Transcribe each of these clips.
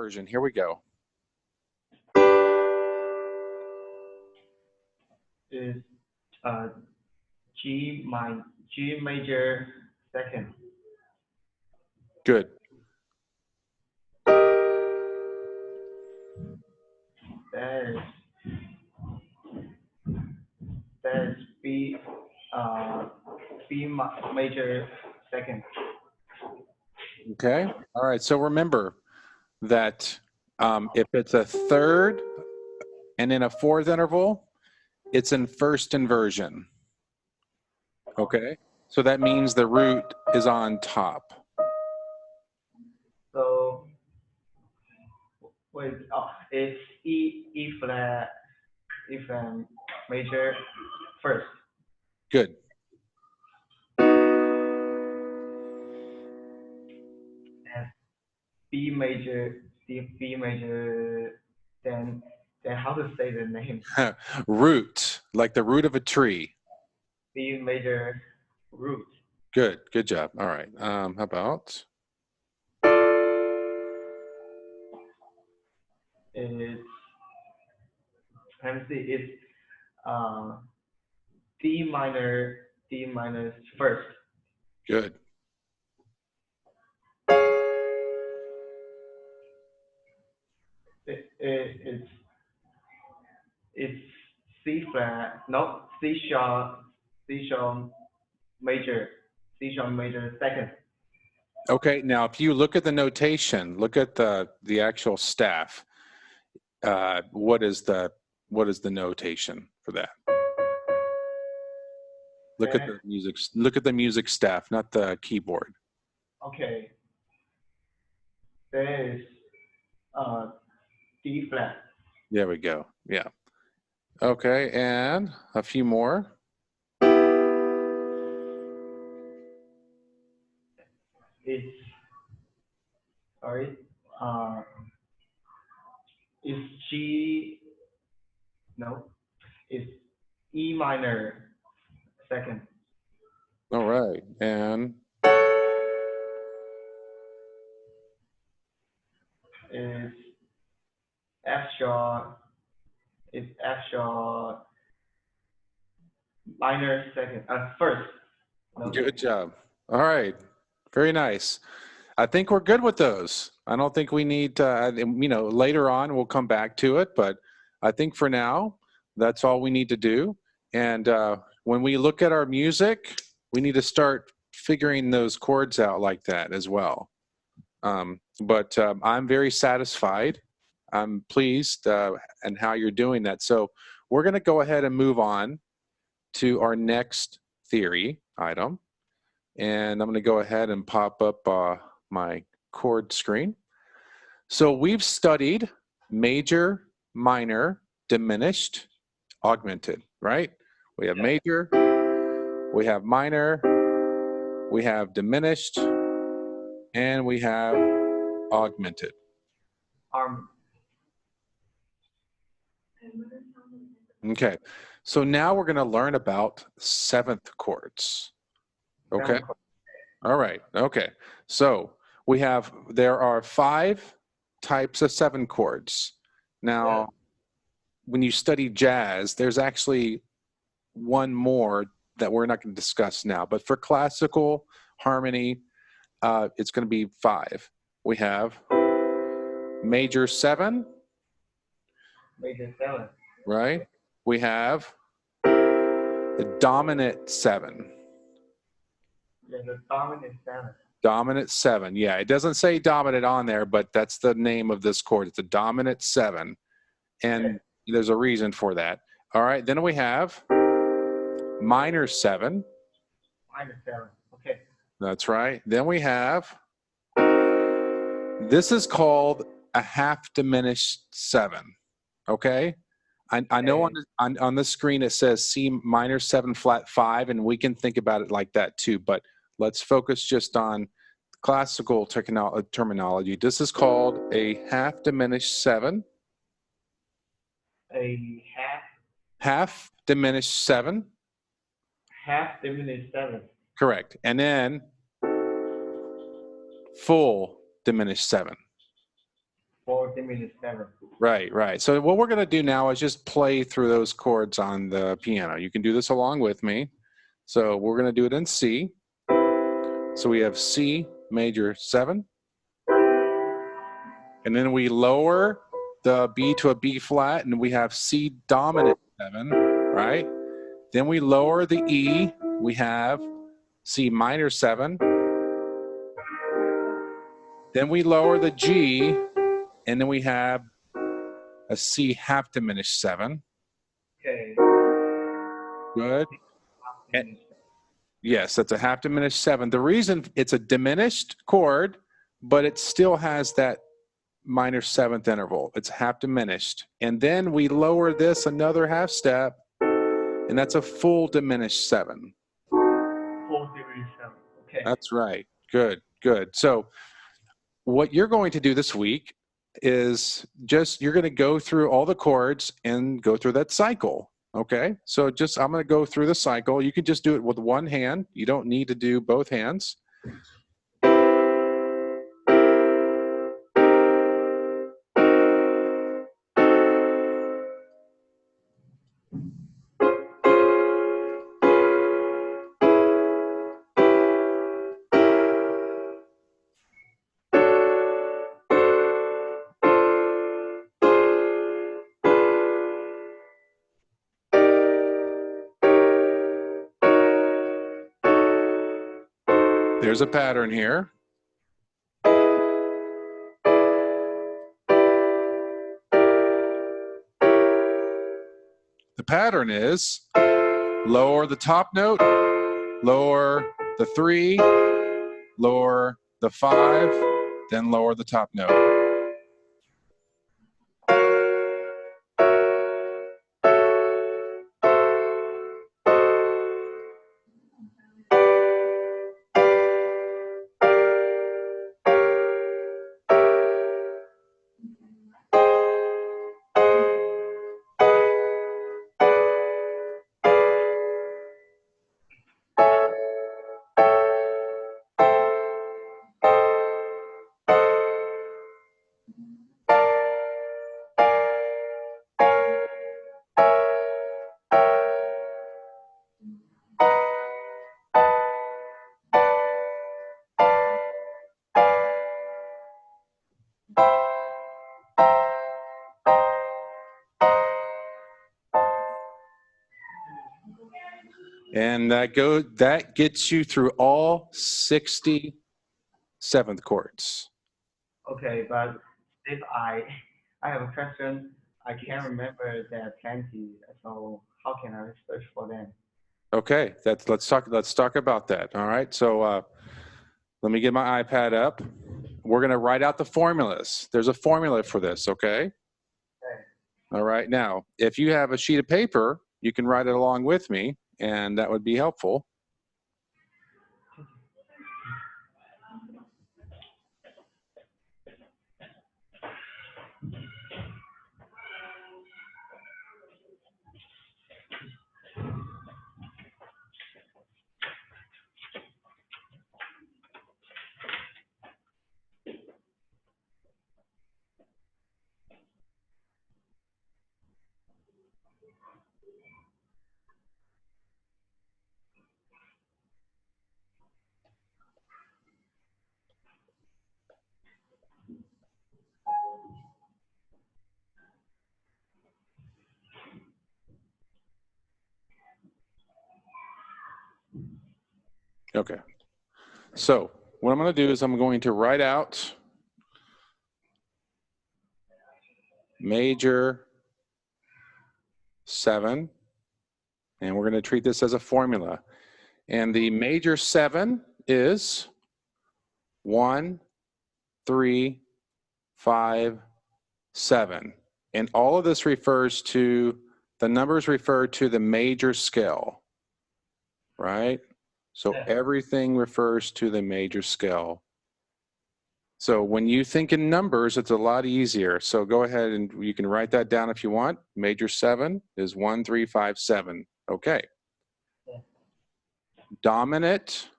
inversion. Here we go. Is G major second. Good. There's B major second. Okay. All right. So remember that if it's a third and in a fourth interval, it's in first inversion. Okay. So that means the root is on top. So wait, it's E flat major first. Good. And B major, then how to say the name? Root, like the root of a tree. B major root. Good. Good job. All right. How about? It's, let me see, it's D minor first. Good. It's C flat, no, C sharp major second. Okay. Now, if you look at the notation, look at the actual staff. What is the notation for that? Look at the music. Look at the music staff, not the keyboard. Okay. There is D flat. There we go. Yeah. Okay, and a few more. It's sorry. It's G. No, it's E minor second. All right, and It's F sharp. It's F sharp minor second. First. No, good job. All right, very nice. I think we're good with those. I don't think we need to, you know, later on we'll come back to it, but I think for now, that's all we need to do. And when we look at our music, we need to start figuring those chords out like that as well. But I'm very satisfied. I'm pleased and how you're doing that. So we're going to go ahead and move on to our next theory item. And I'm going to go ahead and pop up my chord screen. So we've studied major, minor, diminished, augmented, right? We have major, we have minor, we have diminished, and we have augmented. Okay, so now we're going to learn about seventh chords. Okay. All right. Okay. So there are 5 types of 7 chords. Now, when you study jazz, there's actually one more that we're not going to discuss now. But for classical harmony, it's going to be 5. We have major 7. Major 7. Right. We have the dominant 7. Yeah, the dominant 7. Dominant 7. Yeah, it doesn't say dominant on there, but that's the name of this chord. It's a dominant 7. And there's a reason for that. All right, then we have minor 7. Minor 7. Okay. That's right. Then we have, this is called a half diminished 7. Okay? I know on the screen it says C minor 7 flat 5, and we can think about it like that too, but let's focus just on classical terminology. This is called a half diminished 7. A half diminished 7. Half diminished 7. Correct. And then full diminished 7. 4 diminished 7. Right, right. So what we're going to do now is just play through those chords on the piano. You can do this along with me. So we're going to do it in C. So we have C major 7. And then we lower the B to a B flat, and we have C dominant 7, right? Then we lower the E. We have C minor 7. Then we lower the G, and then we have a C half diminished 7. Okay. Good. Half And diminished. yes, that's a half diminished 7. The reason it's a diminished chord, but it still has that minor 7th interval. It's half diminished. And then we lower this another half step, and that's a full diminished 7. 4 diminished 7. Okay. That's right. Good, good. So what you're going to do this week is just, you're going to go through all the chords and go through that cycle. Okay, so just, I'm going to go through the cycle. You can just do it with one hand. You don't need to do both hands. There's a pattern here. The pattern is lower the top note, lower the 3, lower the 5, then lower the top note. And that gets you through all 60 7th chords. Okay, but if I have a question, I can't remember that plenty, so how can I search for them? Okay, let's talk about that. All right, so let me get my iPad up. We're going to write out the formulas. There's a formula for this, okay? Okay. All right, now, if you have a sheet of paper, you can write it along with me, and that would be helpful. Okay, so what I'm going to do is I'm going to write out major 7, and we're going to treat this as a formula. And the major 7 is 1, 3, 5, 7. And all of this refers to, the numbers refer to the major scale, right? So everything refers to the major scale. So when you think in numbers, it's a lot easier. So go ahead and you can write that down if you want. Major 7 is 1, 3, 5, 7. Okay. Dominant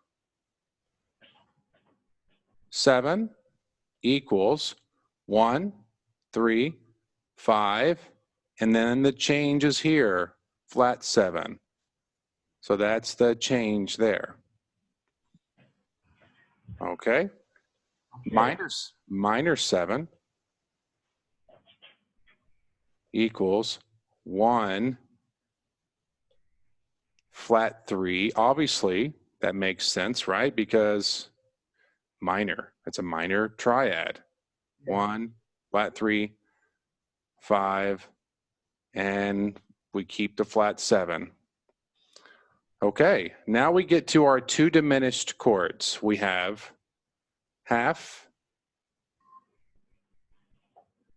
7 equals 1, 3, 5, and then the change is here, flat 7. So that's the change there. Okay. Minor 7 equals 1, flat 3. Obviously, that makes sense, right? Because minor, it's a minor triad. 1, flat 3, 5, and we keep the flat 7. Okay, now we get to our two diminished chords. We have half.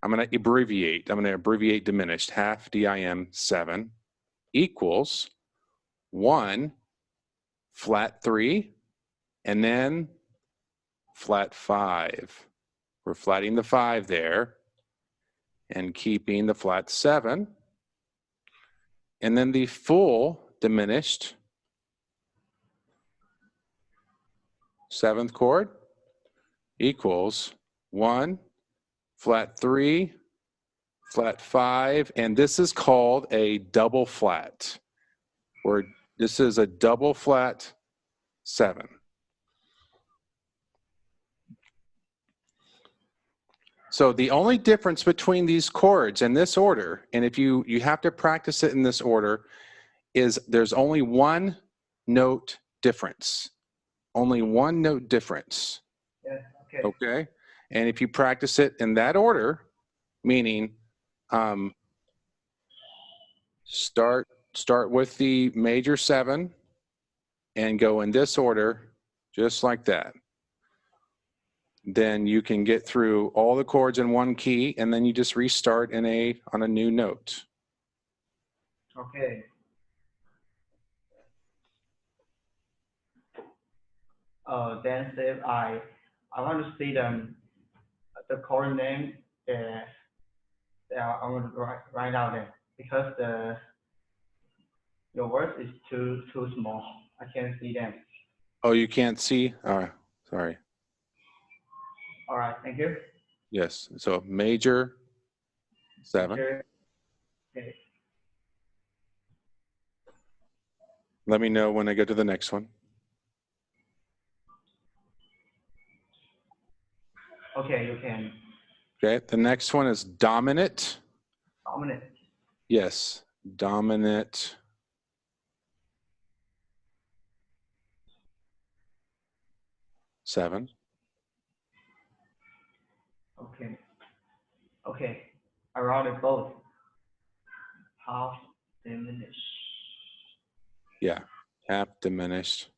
I'm going to abbreviate diminished. Half dim 7 equals 1, flat 3, and then flat 5. We're flatting the 5 there and keeping the flat 7. And then the full diminished 7th chord equals 1, flat 3, flat 5, and this is called a double flat, where this is a double flat 7. So the only difference between these chords in this order, and if you have to practice it in this order, is there's only one note difference. Only one note difference. Yeah, okay. Okay? And if you practice it in that order, meaning start with the major 7 and go in this order, just like that. Then you can get through all the chords in one key, and then you just restart on a new note. Okay. Then if I want to see the chord name that I want to write out there, because your words is too small. I can't see them. Oh, you can't see? Sorry. All right, thank you. Yes, so major 7. Okay. Let me know when I go to the next one. Okay, you can. Okay, the next one is dominant. Dominant. Yes, dominant 7. Okay. Okay. I wrote it both. Half diminished. Yeah, half diminished.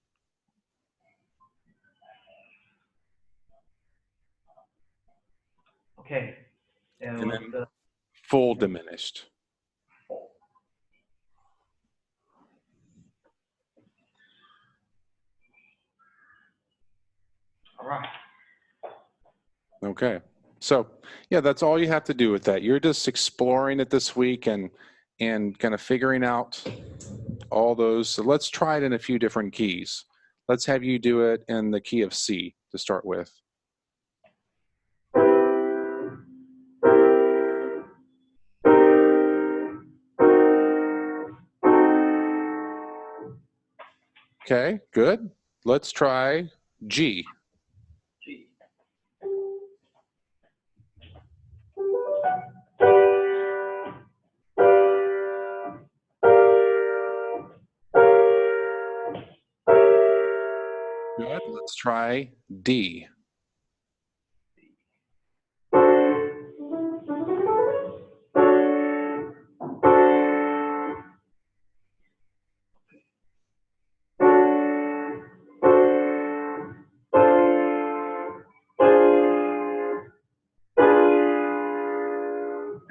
Okay. And then full diminished. All right. Okay, so yeah, that's all you have to do with that. You're just exploring it this week and kind of figuring out all those. So let's try it in a few different keys. Let's have you do it in the key of C to start with. Okay, good. Let's try G. G. Good. Let's try D.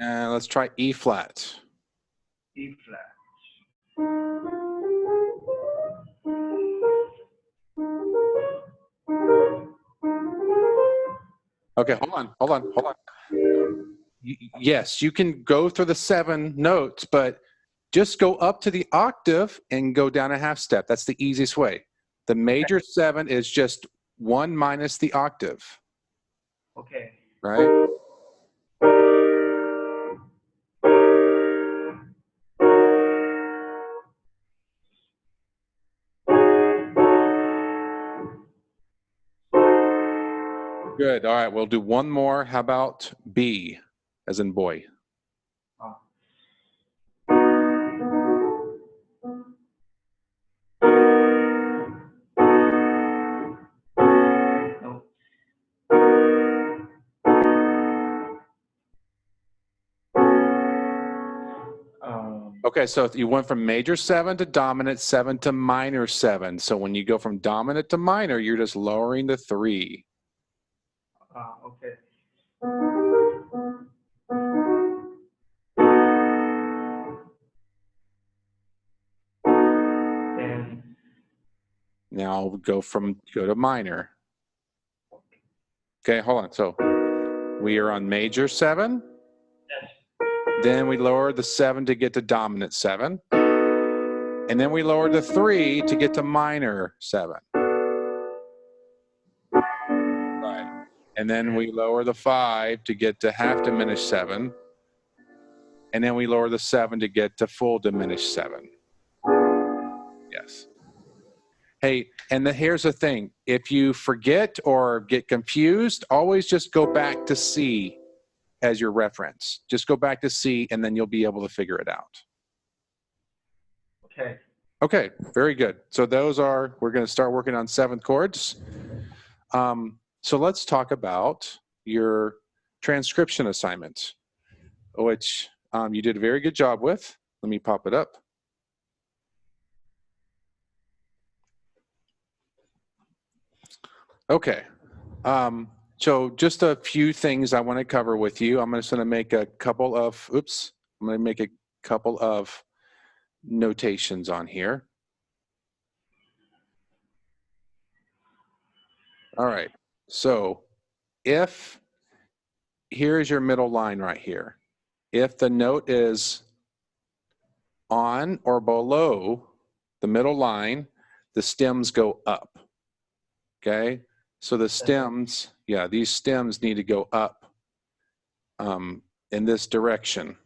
And let's try E flat. E flat. Okay, hold on. Yes, you can go through the 7 notes, but just go up to the octave and go down a half step. That's the easiest way. The major 7 is just 1 minus the octave. Okay. Right? Good. All right, we'll do one more. How about B, as in boy? Oh. No. Okay, so you went from major 7 to dominant 7 to minor 7. So when you go from dominant to minor, you're just lowering the 3. Okay. Then Now go to minor. Okay, hold on. So we are on major 7. yes. Then we lower the 7 to get to dominant 7. And then we lower the 3 to get to minor 7. Right. And then we lower the 5 to get to half diminished 7. And then we lower the 7 to get to full diminished 7. Yes. Hey, and here's the thing. If you forget or get confused, always just go back to C as your reference. Just go back to C, and then you'll be able to figure it out. Okay. Okay, very good. So we're going to start working on 7th chords. So let's talk about your transcription assignment, which you did a very good job with. Let me pop it up. Okay. So just a few things I want to cover with you. I'm just going to make a couple of, I'm going to make a couple of notations on here. All right. So here is your middle line right here. If the note is on or below the middle line, the stems go up. Okay? So the stems, these stems need to go up in this direction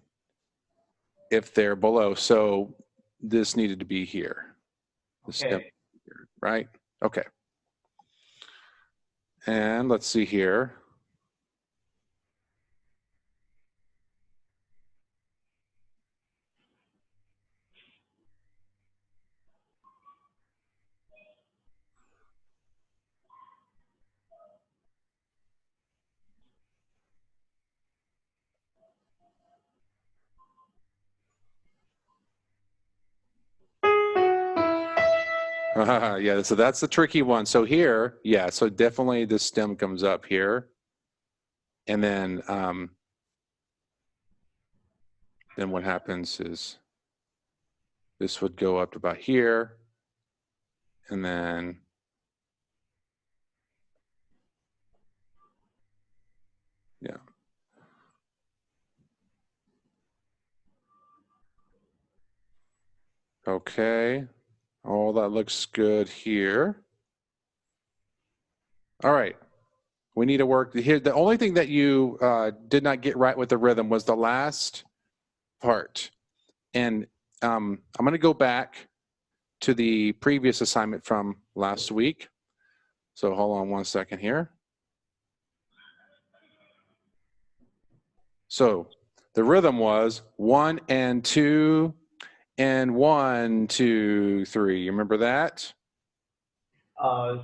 if they're below. So this needed to be here. The stem here, right? Okay. And let's see here. Yeah, so that's the tricky one. So here, so definitely this stem comes up here. And then what happens is this would go up to about here. And then okay. All that looks good here. All right. We need to work here. The only thing that you did not get right with the rhythm was the last part. And I'm going to go back to the previous assignment from last week. So hold on one second here. So the rhythm was 1 and 2 and 1, 2, 3. You remember that? I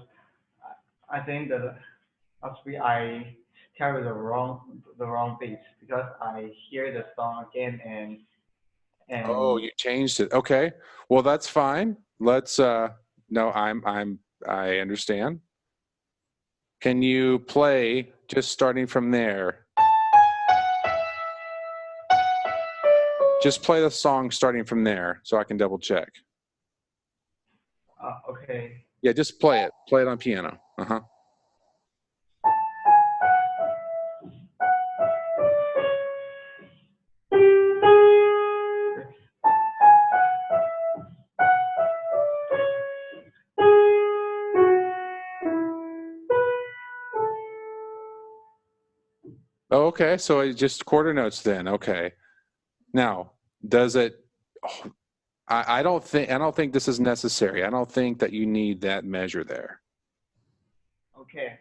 think that must be I carry the wrong beats because I hear the song again and Oh, you changed it. Okay. Well, that's fine. Let's no, I understand. Can you play just starting from there? Just play the song starting from there so I can double check. okay. Yeah, just play it. Play it on piano. Uh-huh. Oh, okay, so it's just quarter notes then. Okay. Now, does it? Oh, I don't think this is necessary. I don't think that you need that measure there. Okay.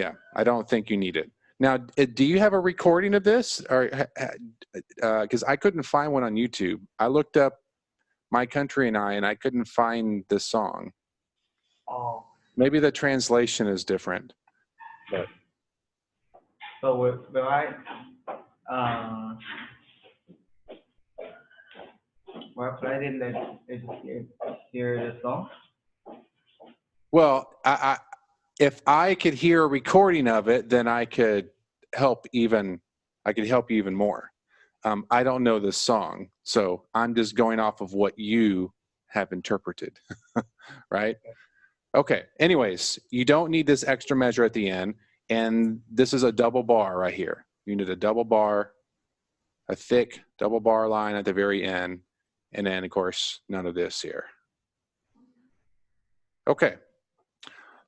Yeah, I don't think you need it. Now, do you have a recording of this? Or because I couldn't find one on YouTube. I looked up My Country and I couldn't find this song. Oh, Maybe the translation is different. But so will I uh will I play it? Let's hear the song. well, if I could hear a recording of it, then I could help even. I could help you even more. I don't know this song, so I'm just going off of what you have interpreted, right? Okay. Anyways, you don't need this extra measure at the end, and this is a double bar right here. You need a double bar, a thick double bar line at the very end, and then of course none of this here. Okay.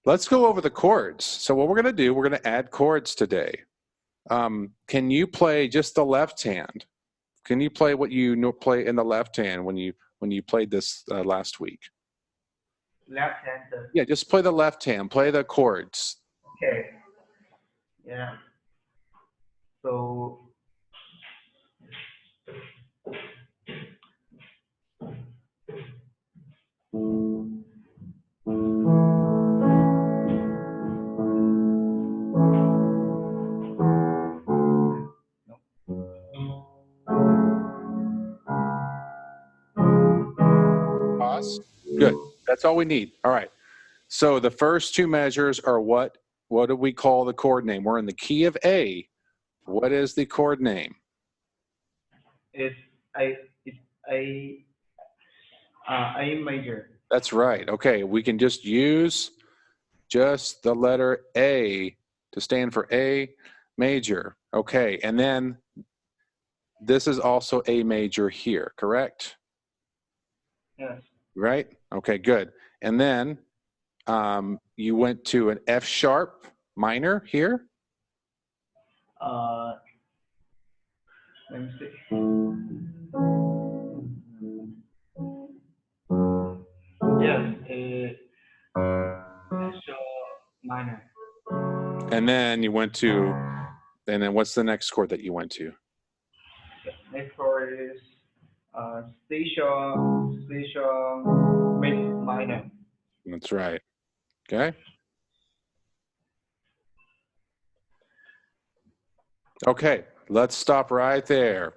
Let's go over the chords. So what we're going to do, we're going to add chords today. Can you play just the left hand? Can you play what you play in the left hand when you played this last week? Left hand. Yeah, just play the left hand. Play the chords. Okay. Yeah. So. Pause. Good. That's all we need. All right. So the first two measures are what do we call the chord name? We're in the key of A. What is the chord name? It's a major. That's right. Okay, we can just use just the letter A to stand for A major. Okay, and then this is also A major here, correct? Yes. Right? Okay, good. And then you went to an F sharp minor here. Let me see. Yes, so minor. And then you went to, and then what's the next chord that you went to? Next chord is C sharp, minor. That's right. Okay. Okay, let's stop right there.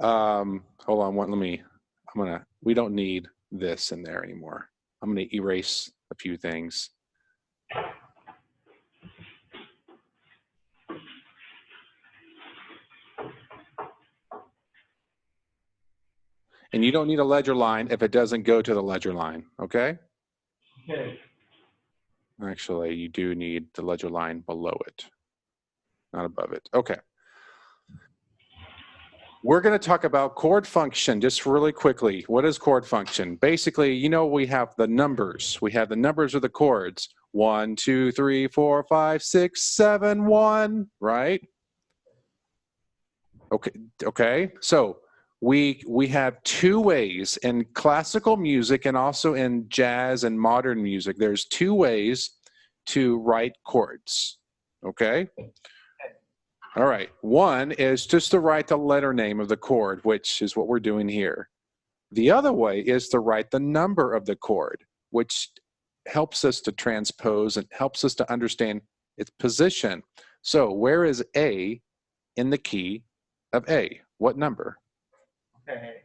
Hold on, we don't need this in there anymore. I'm gonna erase a few things. And you don't need a ledger line if it doesn't go to the ledger line, okay? Okay. Actually, you do need the ledger line below it, not above it. Okay. We're going to talk about chord function just really quickly. What is chord function? Basically, you know, we have the numbers. We have the numbers of the chords. 1, 2, 3, 4, 5, 6, 7, 1, right? Okay. So we have two ways in classical music and also in jazz and modern music. There's two ways to write chords, okay? All right, one is just to write the letter name of the chord, which is what we're doing here. The other way is to write the number of the chord, which helps us to transpose and helps us to understand its position. So where is A in the key of A? What number? Okay.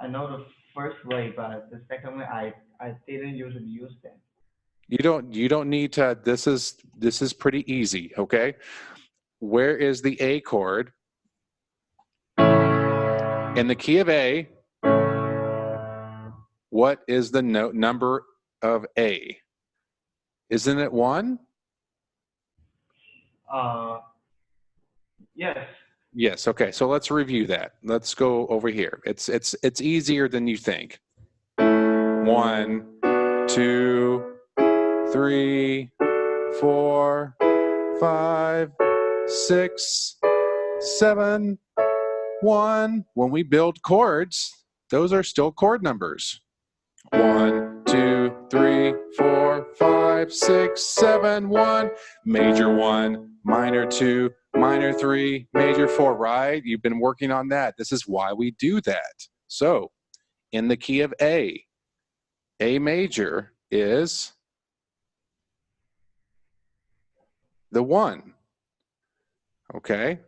I know the first way, but the second way I didn't usually use them. You don't need to. This is pretty easy, okay? Where is the A chord? In the key of A, what is the note number of A? Isn't it 1? Yes. Yes, okay. So let's review that. Let's go over here. It's easier than you think. 1, 2, 3, 4, 5, 6, 7, 1. When we build chords, those are still chord numbers. 1, 2, 3, 4, 5, 6, 7, 1. Major 1, minor 2, minor 3, major 4, right? You've been working on that. This is why we do that. So, in the key of A major is the 1. Okay?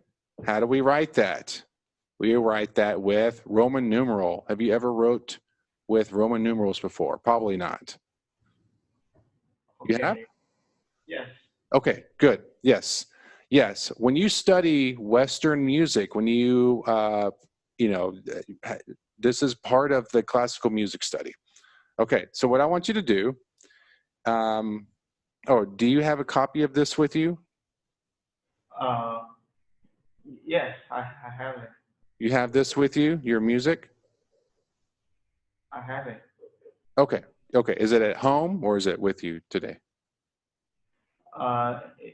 How do we write that? We write that with Roman numeral. Have you ever wrote with Roman numerals before? Probably not. You have? Okay. Yes. Okay, good. Yes. Yes. When you study Western music, when you, this is part of the classical music study. Okay, so what I want you to do, do you have a copy of this with you? Uh, yes, I have it. You have this with you, your music? I have it. Okay. Okay. Is it at home or is it with you today?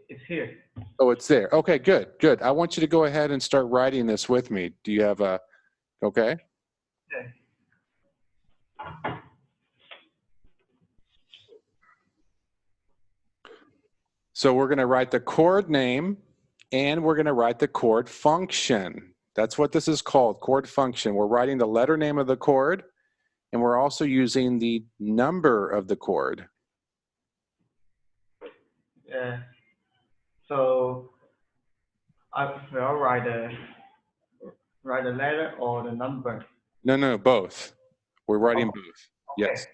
It's here. Oh, it's there. Okay, good, good. I want you to go ahead and start writing this with me. Do you have a, okay? Okay. So we're going to write the chord name and we're going to write the chord function. That's what this is called, chord function. We're writing the letter name of the chord and we're also using the number of the chord. Yeah. So I will write the letter or the number. No, both. We're writing Oh, both. okay. Yes.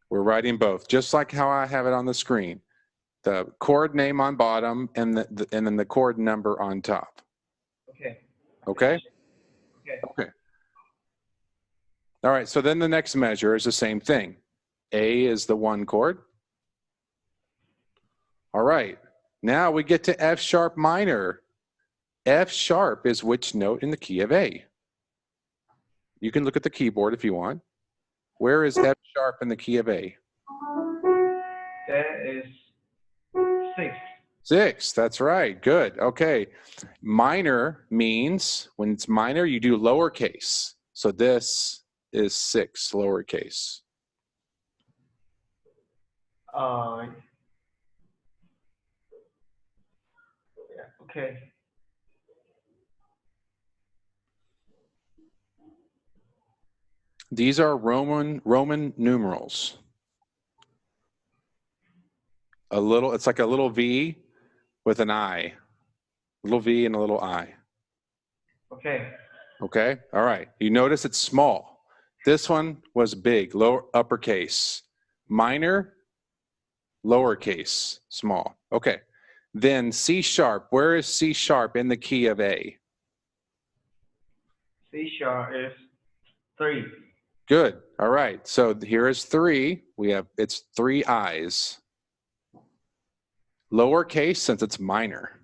We're writing both, just like how I have it on the screen. The chord name on bottom and then the chord number on top. Okay. Okay? Okay. Okay. All right, so then the next measure is the same thing. A is the 1 chord. All right, now we get to F sharp minor. F sharp is which note in the key of A? You can look at the keyboard if you want. Where is F sharp in the key of A? That is 6. 6, that's right, good, okay. Minor means, when it's minor, you do lowercase. So this is 6, lowercase. Yeah, okay. These are Roman numerals. It's like a little V with an I. Little V and a little I. Okay. Okay, all right. You notice it's small. This one was big, uppercase. Minor, lowercase, small. Okay. Then C sharp. Where is C sharp in the key of A? C sharp is 3. Good. All right. So here is 3. It's 3 I's. Lowercase since it's minor.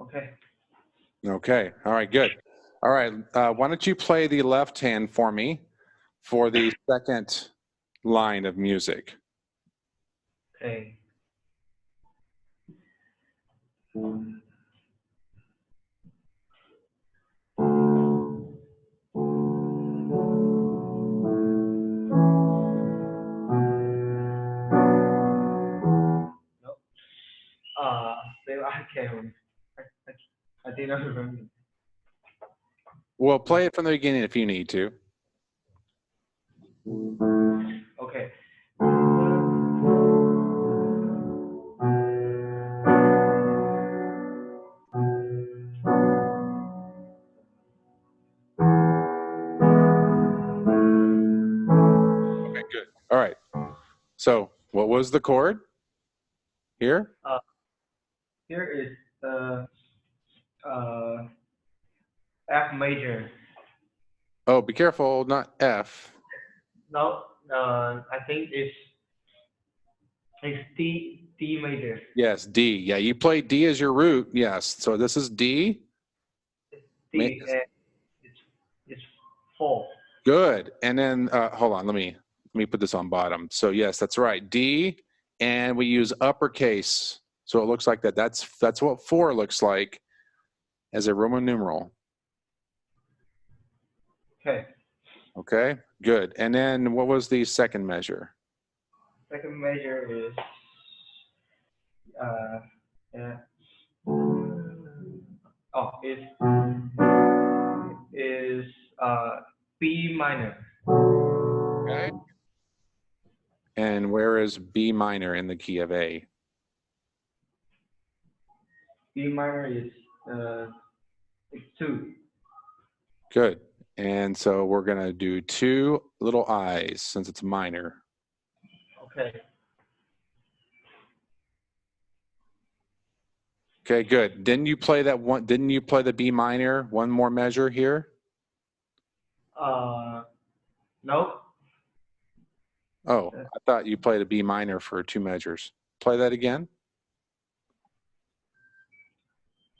Okay. Okay. All right. Good. All right. Why don't you play the left hand for me for the second line of music? Okay. No. Still I can. I did not remember. Well, play it from the beginning if you need to. Okay. Okay, good. All right. So what was the chord here? Here is the F major. Oh, be careful, not F. No, I think it's D major. Yes, D. Yeah, you play D as your root. Yes. So this is D. D and it's 4. Good. And then hold on, let me put this on bottom. So yes, that's right. D and we use uppercase. So it looks like that. That's what 4 looks like as a Roman numeral. Okay. Okay, good. And then what was the second measure? Second measure is yeah. Oh, is B minor. Okay. And where is B minor in the key of A? B minor is 2. Good. And so we're going to do 2 little I's since it's minor. Okay. Okay, good. Didn't you play that one? Didn't you play the B minor? One more measure here? Nope. Oh, I thought you played a B minor for 2 measures. Play that again.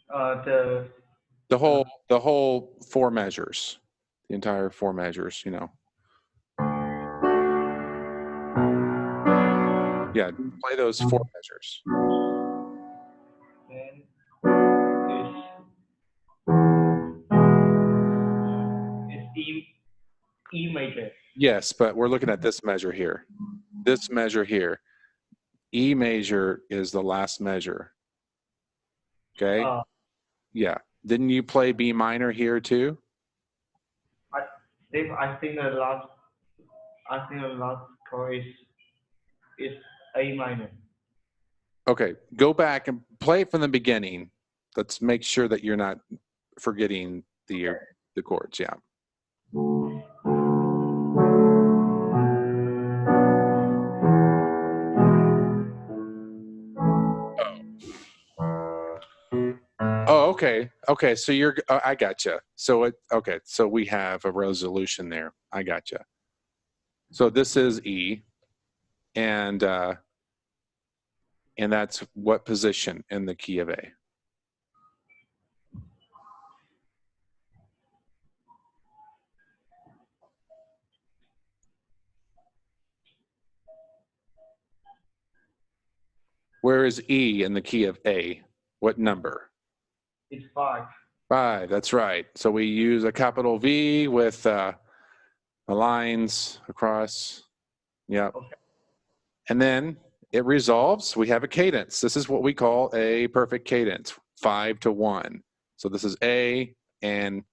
The whole 4 measures, the entire 4 measures, you know. Yeah, play those 4 measures. Then is E major. Yes, but we're looking at this measure here. This measure here. E major is the last measure. Okay? Yeah. Didn't you play B minor here too? I think the last chord is A minor. Okay, go back and play it from the beginning. Let's make sure that you're not forgetting the chords. Yeah. Oh, okay. Okay, so you're. I gotcha. So okay. So we have a resolution there. I gotcha. So this is E, and that's what position in the key of A? Where is E in the key of A? What number? It's 5. 5. That's right. So we use a capital V with the lines across. Yep. Okay. And then it resolves. We have a cadence. This is what we call a perfect cadence, 5-1. So this is A, and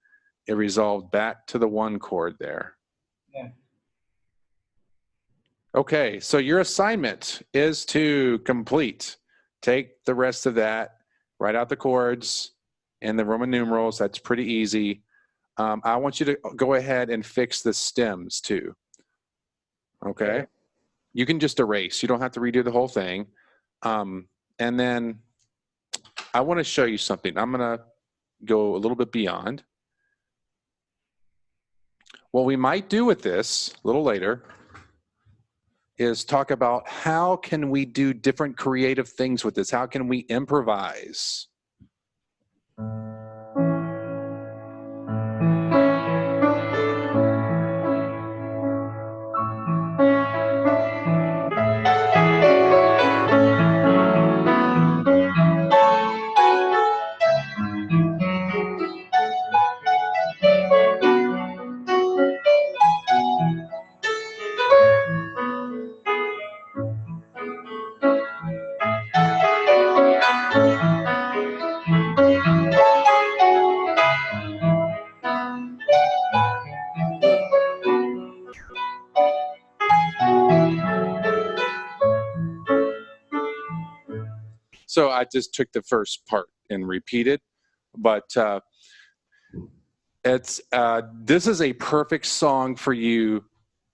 it resolved back to the 1 chord there. Yeah. Okay, so your assignment is to complete. Take the rest of that, write out the chords and the Roman numerals. That's pretty easy. I want you to go ahead and fix the stems too. Okay? You can just erase. You don't have to redo the whole thing. And then I want to show you something. I'm going to go a little bit beyond. What we might do with this a little later is talk about how can we do different creative things with this? How can we improvise? So I just took the first part and repeated, but this is a perfect song for you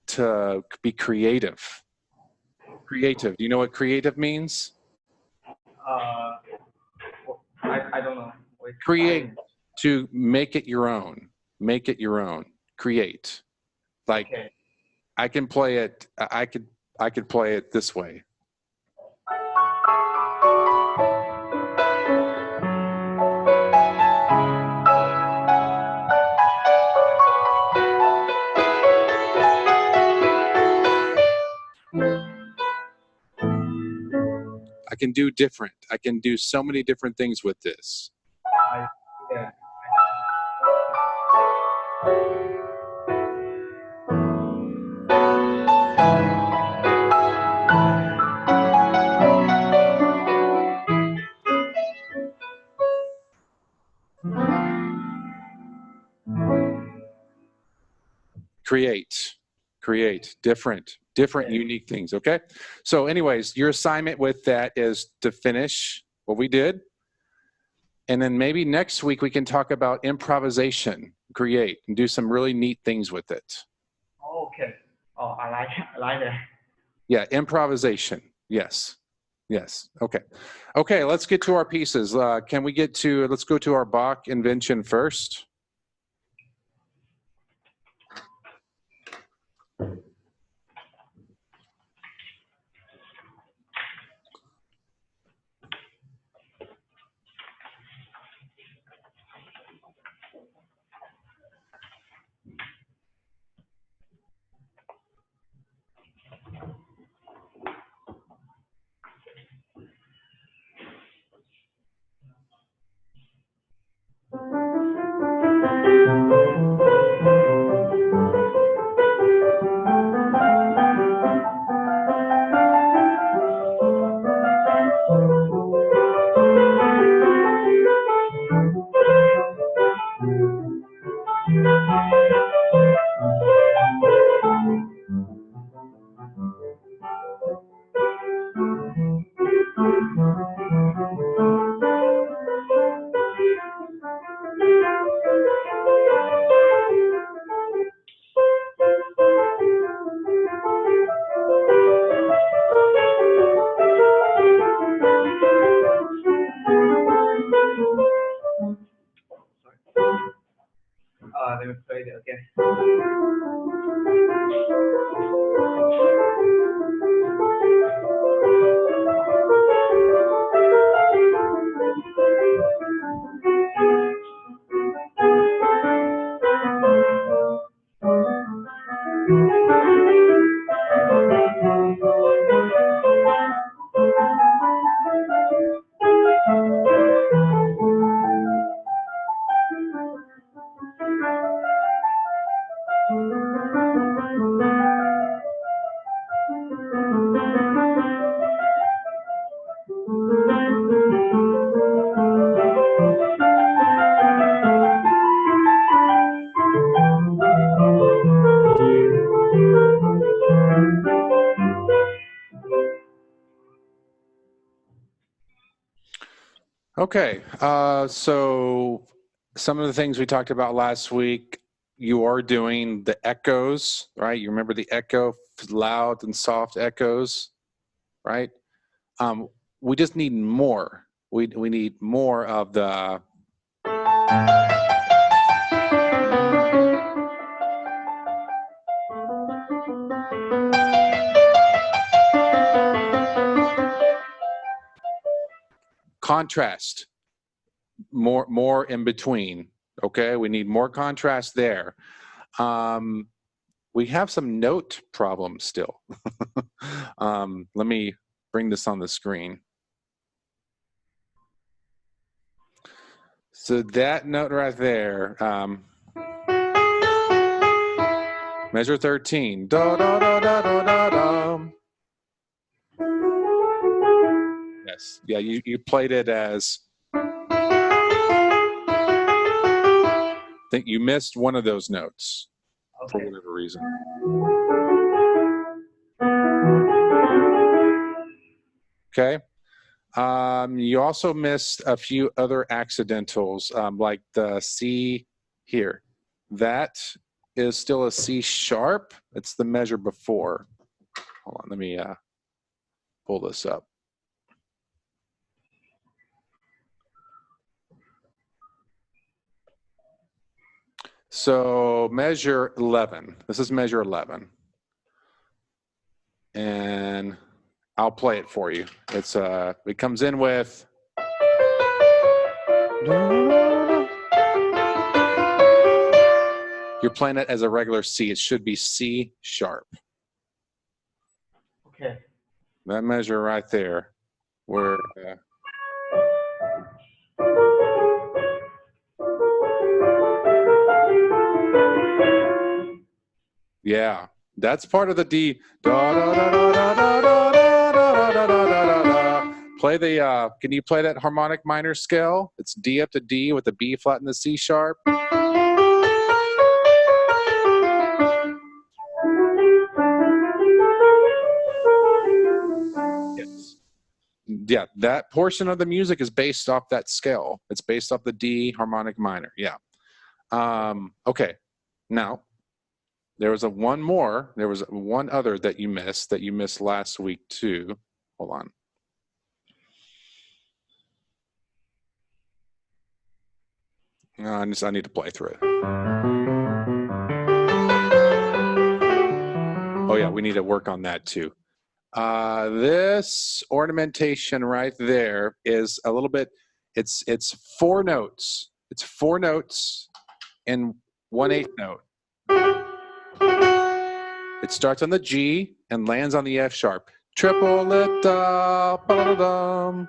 to be creative. Creative. Do you know what creative means? I don't know. Create, to make it your own. Make it your own. Create. Like Okay. I can play it. I could play it this way. can do different. I can do so many different things with this. I yeah. Create different unique things. Okay, so anyways, your assignment with that is to finish what we did, and then maybe next week we can talk about improvisation, create, and do some really neat things with it. Okay. Oh, I like that. Yeah, improvisation. Yes. Okay, let's get to our pieces. Can we let's go to our Bach Invention first. Let me play it again. Okay, so some of the things we talked about last week, you are doing the echoes, right? You remember the echo, loud and soft echoes, right? We just need more. We need more of the contrast, more in between. Okay, we need more contrast there. We have some note problems still. Let me bring this on the screen. So that note right there, measure 13. Da, da, da, da, da, da, da. Yes, yeah, you played it as, I think you missed one of those notes for whatever reason. Okay. You also missed a few other accidentals, like the C here. That is still a C sharp. It's the measure before. Hold on, let me pull this up. So measure 11. This is measure 11. And I'll play it for you. It's it comes in with you're playing it as a regular C. It should be C sharp. Okay. That measure right there where yeah, that's part of the D. Da, da, da, da, da, da, da, da, da, da, da, da. Play the, can you play that harmonic minor scale? It's D up to D with the B flat and the C sharp. Yes. Yeah, that portion of the music is based off that scale. It's based off the D harmonic minor. Yeah. Okay. Now, there was one other that you missed last week too. Hold on. I need to play through it. Oh yeah, we need to work on that too. This ornamentation right there is a little bit, it's 4 notes. It's 4 notes in 1/8 note. It starts on the G and lands on the F sharp. Triplet, ba-da-dum.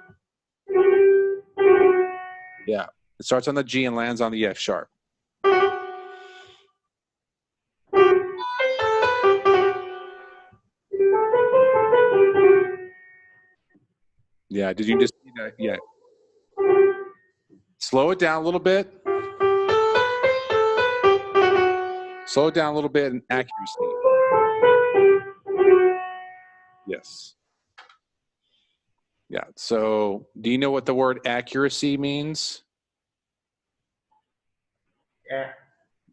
Yeah, it starts on the G and lands on the F sharp. Yeah, did you just see that? Yeah. Slow it down a little bit. Slow it down a little bit in accuracy. Yes. Yeah, so do you know what the word accuracy means? Yeah.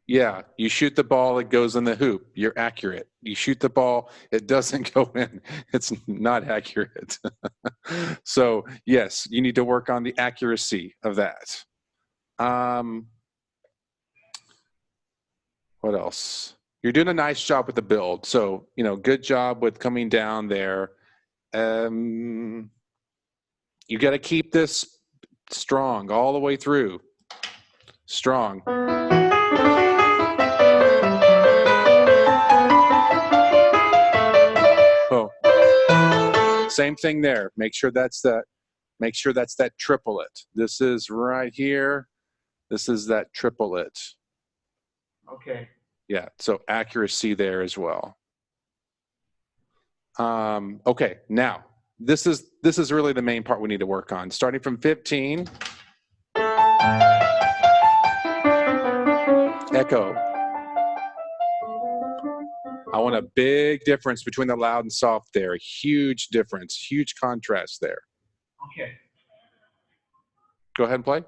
Yeah, you shoot the ball, it goes in the hoop. You're accurate. You shoot the ball, it doesn't go in. It's not accurate. So yes, you need to work on the accuracy of that. What else? You're doing a nice job with the build. So, good job with coming down there. You got to keep this strong all the way through. Strong. Oh, same thing there. Make sure that's that triplet. This is right here. This is that triplet. Okay. Yeah, so accuracy there as well. Okay, now this is really the main part we need to work on. Starting from 15, echo. I want a big difference between the loud and soft there. A huge difference, huge contrast there. Okay. Go ahead and play.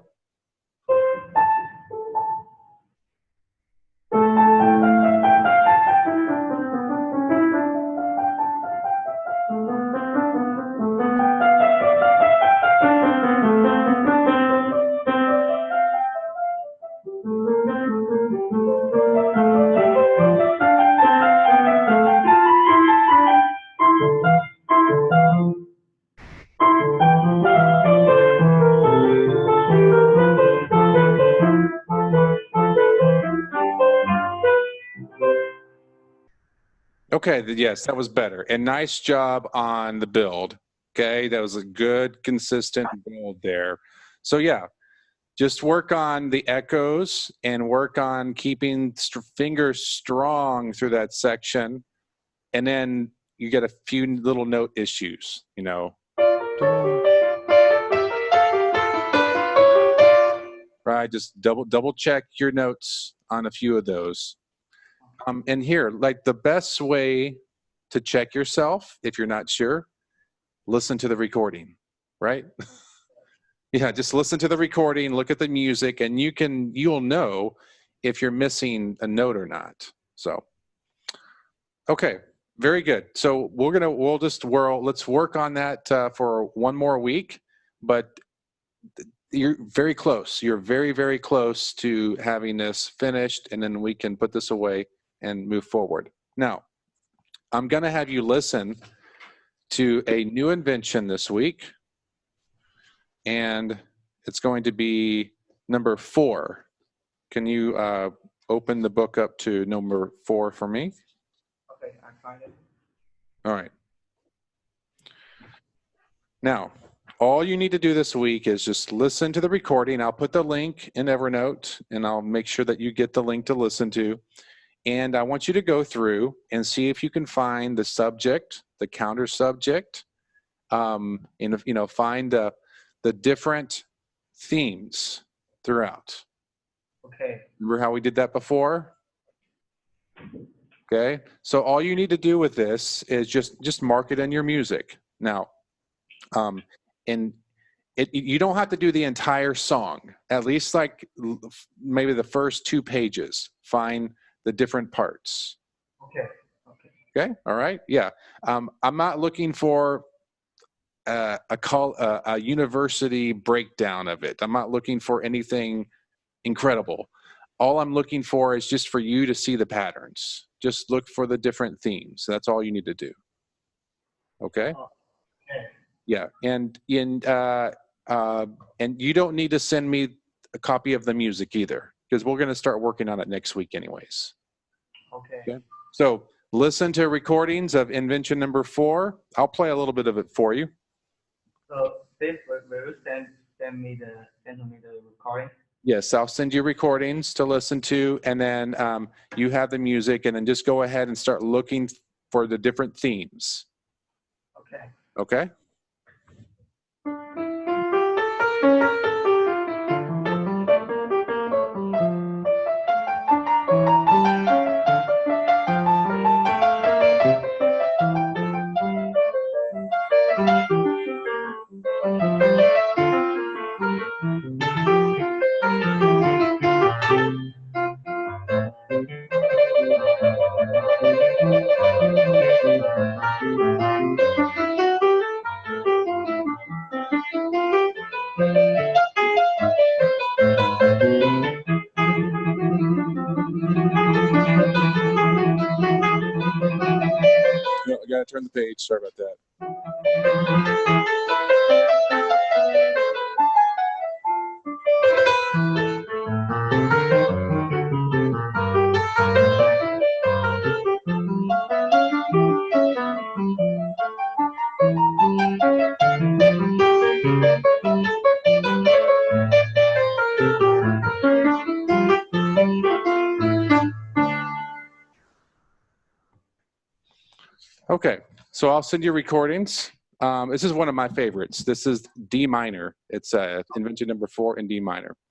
Okay, yes, that was better. And nice job on the build. Okay, that was a good, consistent build there. So yeah, just work on the echoes and work on keeping fingers strong through that section. And then you get a few little note issues, Right, just double check your notes on a few of those. And here, like the best way to check yourself, if you're not sure, listen to the recording, right? Yeah, just listen to the recording, look at the music, and you'll know if you're missing a note or not. So, okay, very good. So let's work on that for one more week, but you're very close. You're very, very close to having this finished, and then we can put this away and move forward. Now, I'm going to have you listen to a new invention this week, and it's going to be number 4. Can you open the book up to number 4 for me? Okay, I find it. All right. Now, all you need to do this week is just listen to the recording. I'll put the link in Evernote, and I'll make sure that you get the link to listen to. And I want you to go through and see if you can find the subject, the counter subject, and find the different themes throughout. Okay. Remember how we did that before? Okay. So all you need to do with this is just mark it in your music. Now, and you don't have to do the entire song. At least like maybe the first 2 pages. Find the different parts. Okay. Okay. Okay. All right. Yeah. I'm not looking for a university breakdown of it. I'm not looking for anything incredible. All I'm looking for is just for you to see the patterns. Just look for the different themes. That's all you need to do. Okay. Okay. Yeah. And you don't need to send me a copy of the music either, because we're going to start working on it next week anyways. Okay. Okay. So listen to recordings of Invention number 4. I'll play a little bit of it for you. So this will send me the recording. Yes, I'll send you recordings to listen to, and then you have the music, and then just go ahead and start looking for the different themes. Okay. Okay? No, I gotta turn the page. Sorry about that. Okay, so I'll send you recordings. This is one of my favorites. This is D minor. It's Invention number 4 in D minor.